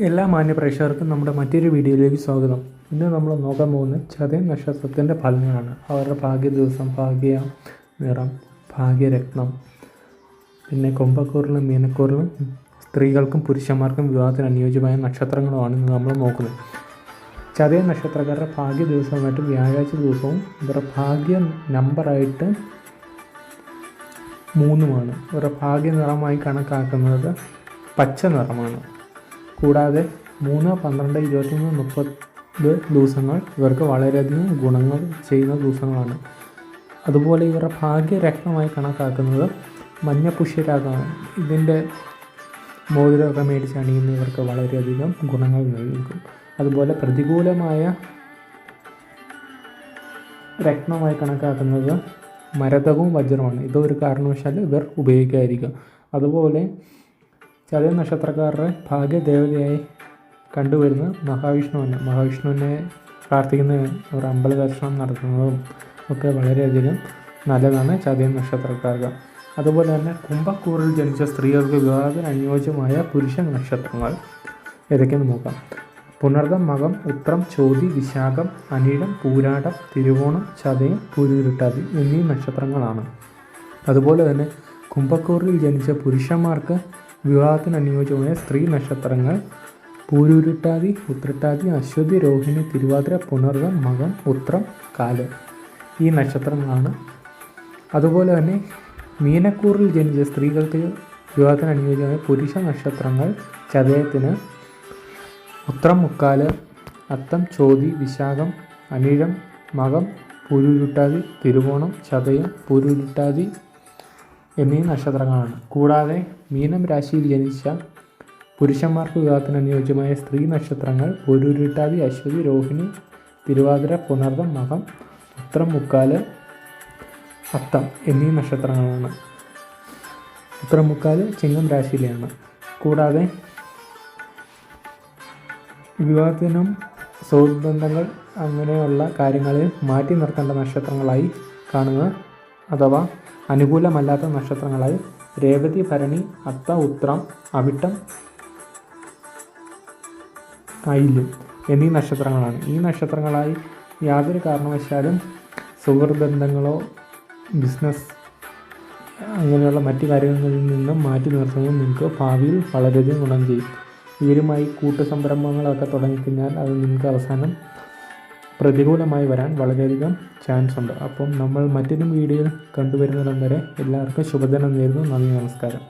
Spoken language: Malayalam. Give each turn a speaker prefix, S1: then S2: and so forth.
S1: എല്ലാ മാന്യപ്രേക്ഷകർക്കും നമ്മുടെ മറ്റൊരു വീഡിയോയിലേക്ക് സ്വാഗതം. ഇന്ന് നമ്മൾ നോക്കാൻ പോകുന്നത് ചതയം നക്ഷത്രത്തിൻ്റെ ഫലങ്ങളാണ്. അവരുടെ ഭാഗ്യ ദിവസം, ഭാഗ്യ നിറം, ഭാഗ്യരത്നം, പിന്നെ കൊമ്പക്കൂറിലും മീനക്കൂറിലും സ്ത്രീകൾക്കും പുരുഷന്മാർക്കും വിവാഹത്തിന് അനുയോജ്യമായ നക്ഷത്രങ്ങളുമാണ് ഇന്ന് നമ്മൾ നോക്കുന്നത്. ചതയം നക്ഷത്രക്കാരുടെ ഭാഗ്യ ദിവസമായിട്ട് വ്യാഴാഴ്ച ദിവസവും ഇവരുടെ ഭാഗ്യ നമ്പറായിട്ട് 3 ഇവരുടെ ഭാഗ്യ നിറമായി കണക്കാക്കുന്നത് പച്ച നിറമാണ്. കൂടാതെ 3, 12, 21, 30 ദിവസങ്ങൾ ഇവർക്ക് വളരെയധികം ഗുണങ്ങൾ ചെയ്യുന്ന ദിവസങ്ങളാണ്. അതുപോലെ ഇവരുടെ ഭാഗ്യരത്നമായി കണക്കാക്കുന്നത് മഞ്ഞപ്പുഷ്യരാഗമാണ്. ഇതിൻ്റെ മോതിരമൊക്കെ മേടിച്ച് അണിയുന്ന ഇവർക്ക് വളരെയധികം ഗുണങ്ങൾ നൽകും. അതുപോലെ പ്രതികൂലമായ രത്നമായി കണക്കാക്കുന്നത് മരതകവും വജ്രമാണ്. ഇതൊരു കാരണവശാൽ ഇവർ ഉപയോഗിക്കാതിരിക്കുക. അതുപോലെ ചതയം നക്ഷത്രക്കാരുടെ ഭാഗ്യദേവതയായി കണ്ടുവരുന്നത് മഹാവിഷ്ണുവാണ്. മഹാവിഷ്ണുവിനെ പ്രാർത്ഥിക്കുന്ന ഒരു അമ്പല ദർശനം നടത്തുന്നതും ഒക്കെ വളരെയധികം നല്ലതാണ് ചതയം നക്ഷത്രക്കാർക്ക്. അതുപോലെ തന്നെ കുംഭക്കൂറിൽ ജനിച്ച സ്ത്രീകൾക്ക് വിവാഹത്തിന് അനുയോജ്യമായ പുരുഷ നക്ഷത്രങ്ങൾ ഏതൊക്കെയെന്ന് നോക്കാം. പുണർദം, മകം, ഉത്രം, ചോതി, വിശാഖം, അനിഴം, പൂരാടം, തിരുവോണം, ചതയം, പൂരുരുട്ടാതി എന്നീ നക്ഷത്രങ്ങളാണ്. അതുപോലെ തന്നെ കുംഭക്കൂറിൽ ജനിച്ച പുരുഷന്മാർക്ക് വിവാഹത്തിന് അനുയോജ്യമായ സ്ത്രീ നക്ഷത്രങ്ങൾ പൂരുരുട്ടാതി, ഉത്രട്ടാതി, അശ്വതി, രോഹിണി, തിരുവാതിര, പുണർദം, മകം, ഉത്രം, കാല് ഈ നക്ഷത്രങ്ങളാണ്. അതുപോലെ തന്നെ മീനക്കൂറിൽ ജനിച്ച സ്ത്രീകൾക്ക് വിവാഹത്തിന് അനുയോജ്യമായ പുരുഷ നക്ഷത്രങ്ങൾ ചതയത്തിന് ഉത്രം, മുക്കാല്, അത്തം, ചോതി, വിശാഖം, അനിഴം, മകം, പൂരുരുട്ടാതി, തിരുവോണം, ചതയം, പൂരുരുട്ടാതി എന്നീ നക്ഷത്രങ്ങളാണ്. കൂടാതെ മീനം രാശിയിൽ ജനിച്ച പുരുഷന്മാർക്ക് വിവാഹത്തിന് അനുയോജ്യമായ സ്ത്രീ നക്ഷത്രങ്ങൾ പൂരുരുട്ടാതി, അശ്വതി, രോഹിണി, തിരുവാതിര, പുണർദം, മകം, ഉത്രം, മുക്കാല്, അത്തം എന്നീ നക്ഷത്രങ്ങളാണ്. ഉത്രം, മുക്കാല് ചിങ്ങം രാശിയിലെയാണ്. കൂടാതെ വിവാഹത്തിനും സുഹൃത്ബന്ധങ്ങൾ അങ്ങനെയുള്ള കാര്യങ്ങളിൽ മാറ്റി നിർത്തേണ്ട നക്ഷത്രങ്ങളായി കാണുന്നത് അഥവാ അനുകൂലമല്ലാത്ത നക്ഷത്രങ്ങളായി രേവതി, ഭരണി, അത്ത, ഉത്രം, അവിട്ടം, ആയില്യം എന്നീ നക്ഷത്രങ്ങളാണ്. ഈ നക്ഷത്രങ്ങളായി യാതൊരു കാരണവശാലും സുഹൃത്ബന്ധങ്ങളോ ബിസിനസ് അങ്ങനെയുള്ള മറ്റു കാര്യങ്ങളിൽ നിന്നും മാറ്റി നിർത്തുന്നത് നിങ്ങൾക്ക് ഭാവിയിൽ വളരെയധികം ഗുണം ചെയ്യും. ഇവരുമായി കൂട്ടുസംരംഭങ്ങളൊക്കെ തുടങ്ങിക്കഴിഞ്ഞാൽ അത് നിങ്ങൾക്ക് അവസാനം പ്രതികൂലമായി വരാൻ വളരെയധികം ചാൻസ് ഉണ്ട്. അപ്പം നമ്മൾ മറ്റൊരു വീഡിയോയിൽ കണ്ടുവരുന്നിടം വരെ എല്ലാവർക്കും ശുഭദിനം നേരുന്നു. നന്ദി, നമസ്കാരം.